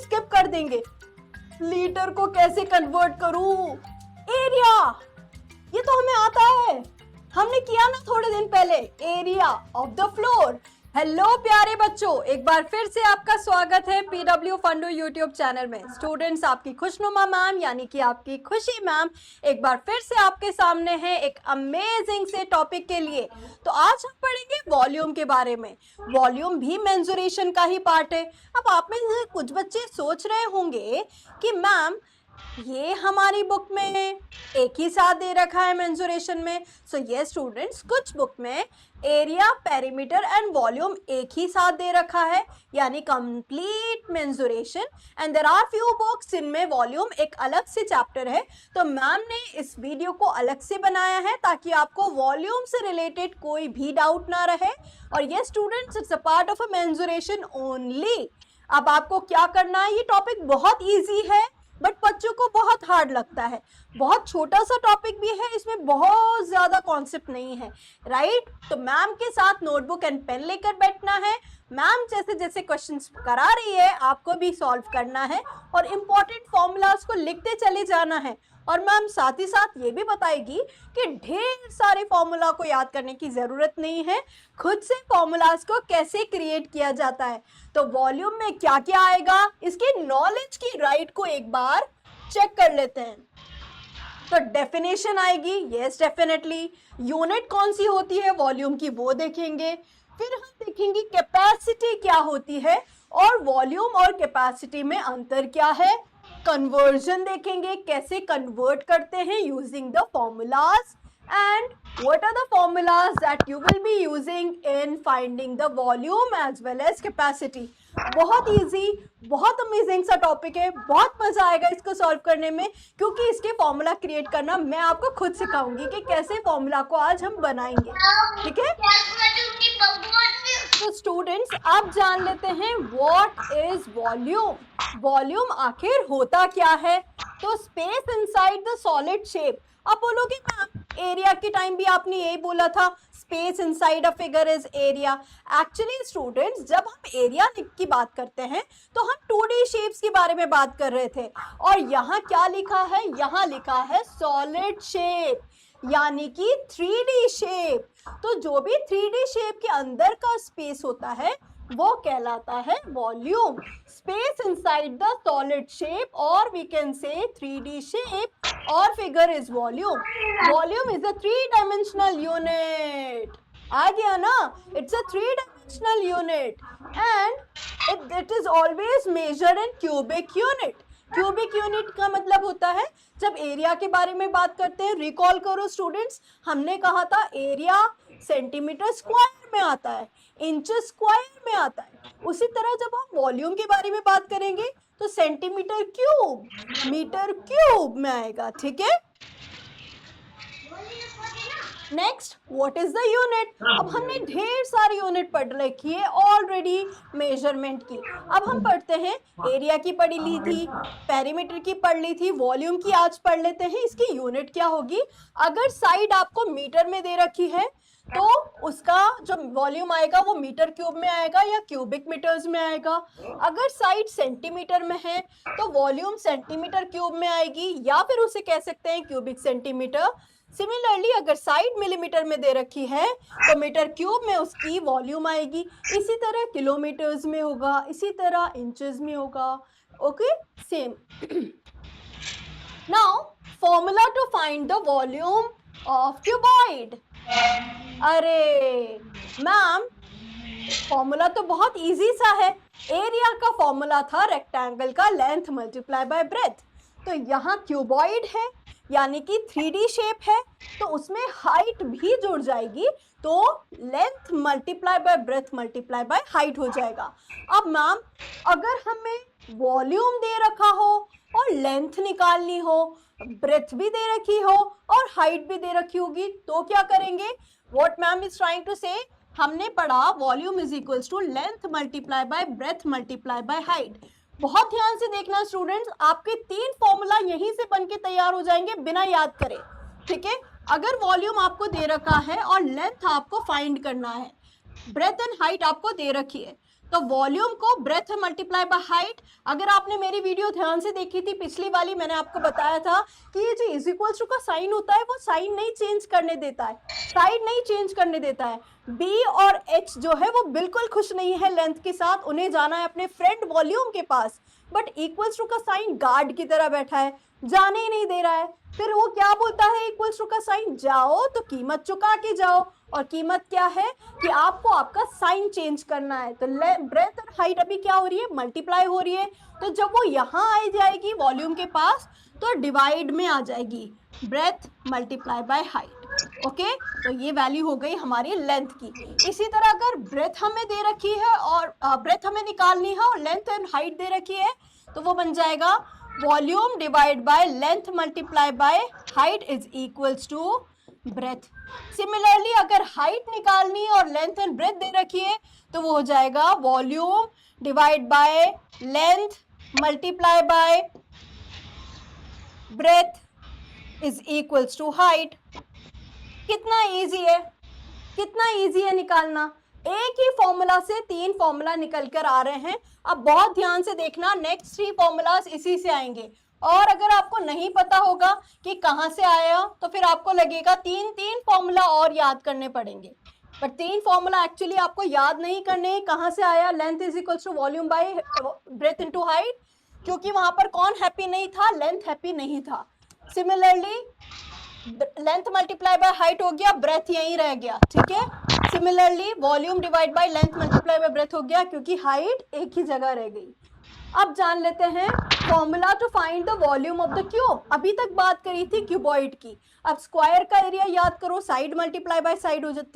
Skip कर देंगे। Litre को कैसे कन्वर्ट करूं? एरिया, ये तो हमें आता है, हमने किया ना थोड़े दिन पहले, area of the floor. Hello प्यारे बच्चों, एक बार फिर से आपका स्वागत है पीडब्ल्यू फंडू यूट्यूब चैनल में। स्टूडेंट्स, आपकी खुशनुमा मैम यानी कि आपकी खुशी मैम एक बार फिर से आपके सामने है एक अमेजिंग से टॉपिक के लिए। तो आज हम पढ़ेंगे वॉल्यूम के बारे में। वॉल्यूम भी मेंसुरेशन का ही पार्ट है। अब आप में से कुछ बच्चे सोच रहे होंगे कि मैम ये हमारी बुक में एक ही साथ दे रखा है मेंसुरेशन में। सो ये स्टूडेंट्स, कुछ बुक में एरिया, पेरीमीटर एंड वॉल्यूम एक ही साथ दे रखा है, यानी complete mensuration. And there are few books इनमें वॉल्यूम एक अलग से चैप्टर है। तो मैम ने इस वीडियो को अलग से बनाया है ताकि आपको वॉल्यूम से रिलेटेड कोई भी डाउट ना रहे। और ये students, it's a part of a mensuration only. अब आपको क्या करना है, ये टॉपिक बहुत ईजी है बट बच्चों को बहुत हार्ड लगता है। बहुत छोटा सा टॉपिक भी है, इसमें बहुत ज्यादा कॉन्सेप्ट नहीं है, राइट? तो मैम के साथ नोटबुक एंड पेन लेकर बैठना है। मैम जैसे जैसे क्वेश्चंस करा रही है आपको भी सॉल्व करना है और इम्पोर्टेंट फॉर्मूलाज को लिखते चले जाना है। और मैम साथ ही साथ ये भी बताएगी कि ढेर सारे फॉर्मूला को याद करने की ज़रूरत नहीं है, खुद से फॉर्मूलाज को कैसे क्रिएट किया जाता है। तो वॉल्यूम में क्या क्या आएगा, इसके नॉलेज की राइट को एक बार चेक कर लेते हैं। तो डेफिनेशन आएगी, यस डेफिनेटली। यूनिट कौन सी होती है वॉल्यूम की, वो देखेंगे। फिर हम देखेंगे कैपेसिटी क्या होती है और वॉल्यूम और कैपेसिटी में अंतर क्या है। कन्वर्जन देखेंगे, कैसे कन्वर्ट करते हैं using the formulas, and what are the formulas that you will be using in finding the volume as well as capacity। बहुत इजी, बहुत अमेजिंग सा टॉपिक है, बहुत मजा आएगा इसको सॉल्व करने में, क्योंकि इसके फॉर्मूला क्रिएट करना मैं आपको खुद सिखाऊंगी कि कैसे फॉर्मूला को आज हम बनाएंगे, ठीक है? तो स्टूडेंट्स, आप जान लेते हैं व्हाट इज वॉल्यूम। वॉल्यूम आखिर होता क्या है? तो space inside the solid shape. आप बोलोगे मैम एरिया के टाइम भी आपने यही बोला था, space inside a figure is area. Actually students, जब हम एरिया की बात करते हैं तो हम 2D शेप्स के बारे में बात कर रहे थे, और यहाँ क्या लिखा है, यहाँ लिखा है सॉलिड शेप यानी कि 3D शेप। तो जो भी 3D शेप के अंदर का स्पेस होता है वो कहलाता है volume. Space inside the solid shape, और we can say 3D shape और figure is volume. Volume is a 3-dimensional unit. आ गया ना? It's a 3-dimensional unit and it is always measured in cubic unit. Cubic unit का मतलब होता है, जब एरिया के बारे में बात करते हैं, रिकॉल करो स्टूडेंट्स, हमने कहा था एरिया सेंटीमीटर स्क्वायर में आता है, इंचेस स्क्वायर में आता है। उसी तरह जब हम वॉल्यूम के बारे में बात करेंगे तो सेंटीमीटर क्यूब, मीटर क्यूब में आएगा, ठीक है? Next, what is the unit? अब हमने ढेर सारी यूनिट पढ़ रखी है ऑलरेडी मेजरमेंट की। अब हम पढ़ते हैं, एरिया की पढ़ ली थी, पेरीमीटर की पढ़ ली थी, वॉल्यूम की आज पढ़ लेते हैं। इसकी यूनिट क्या होगी? अगर साइड आपको मीटर में दे रखी है तो उसका जो वॉल्यूम आएगा वो मीटर क्यूब में आएगा या क्यूबिक मीटर्स में आएगा। अगर साइड सेंटीमीटर में है तो वॉल्यूम सेंटीमीटर क्यूब में आएगी, या फिर उसे कह सकते हैं क्यूबिक सेंटीमीटर। सिमिलरली अगर साइड मिलीमीटर में दे रखी है तो मीटर क्यूब में उसकी वॉल्यूम आएगी। इसी तरह किलोमीटर्स में होगा, इसी तरह इंचेस में होगा। Okay, same. Now formula to find the volume of cuboid. अरे मैम, फॉर्मूला तो बहुत इजी सा है। एरिया का फॉर्मूला था रेक्टेंगल का लेंथ मल्टीप्लाई बाय ब्रेथ। तो यहाँ क्यूबॉइड है यानी कि 3D शेप है, तो उसमें हाइट भी जुड़ जाएगी, तो length multiply by breadth multiply by height हो जाएगा। अब मैम, अगर हमें वॉल्यूम दे रखा हो और लेंथ निकालनी हो, ब्रेथ भी दे रखी हो और हाइट भी दे रखी होगी, तो क्या करेंगे? What ma'am is trying to say, हमने पढ़ा volume is equals to length multiply by breadth multiply by height. बहुत ध्यान से देखना स्टूडेंट्स, आपके 3 फॉर्मूला यहीं से बन के तैयार हो जाएंगे बिना याद करे, ठीक है? अगर वॉल्यूम आपको दे रखा है और लेंथ आपको फाइंड करना है, ब्रेथ एंड हाइट आपको दे रखी है, तो वॉल्यूम को ब्रेथ मल्टीप्लाई बाय हाइट। अगर आपने मेरी वीडियो ध्यान से देखी थी पिछली वाली, मैंने आपको बताया था कि ये जो इज इक्वल्स टू का साइन होता है वो साइन नहीं चेंज करने देता है, साइड नहीं चेंज करने देता है। बी और एच जो है वो बिल्कुल खुश नहीं है लेंथ के साथ, उन्हें जाना है अपने फ्रेंड वॉल्यूम के पास, बट इक्वल्स टू का साइन गार्ड की तरह बैठा है, जाने ही नहीं दे रहा है। फिर वो क्या बोलता है इक्वल्स टू का साइन, जाओ तो कीमत चुका के जाओ, और कीमत क्या है कि आपको आपका साइन चेंज करना है। तो ब्रेथ और हाइट अभी क्या हो रही है, मल्टीप्लाई हो रही है। तो जब वो यहाँ आ जाएगी वॉल्यूम के पास तो डिवाइड में आ जाएगी, breath multiply by height. Okay, तो ये वैल्यू हो गई हमारी लेंथ की। इसी तरह अगर ब्रेथ हमें दे रखी है और ब्रेथ हमें निकालनी है और लेंथ एंड हाइट दे रखी है, तो वो बन जाएगा volume divide by length multiply by height is equals to breadth. Similarly अगर हाइट निकालनी है और लेंथ एंड ब्रेथ दे रखी है तो वो हो जाएगा volume divide by length multiply by breadth is equals to height. कितना इजी है, कितना इजी है निकालना। एक ही फॉर्मूला से 3 फॉर्मूला निकल कर आ रहे हैं। अब बहुत ध्यान से देखना, नेक्स्ट 3 फॉर्मूलाज इसी से आएंगे। और अगर आपको नहीं पता होगा कि कहाँ से आया तो फिर आपको लगेगा 3 फॉर्मूला और याद करने पड़ेंगे, बट 3 फॉर्मूला एक्चुअली आपको याद नहीं करने। कहाँ से आया, length is equals to volume by breadth into height, क्योंकि वहां पर कौन हैप्पी नहीं था, लेंथ हैप्पी नहीं था। Similarly length multiply by height हो गया, ब्रेथ यहीं रह गया, ठीक है। Similarly volume divide by length multiply by breath हो गया, क्योंकि हाइट एक ही जगह रह गई। अब जान लेते हैं formula to find the volume of the cube. अभी तक बात करी थी क्यूबॉइड की, अब स्क्वायर का एरिया याद करो, साइड मल्टीप्लाई बाय साइड हो जाती है।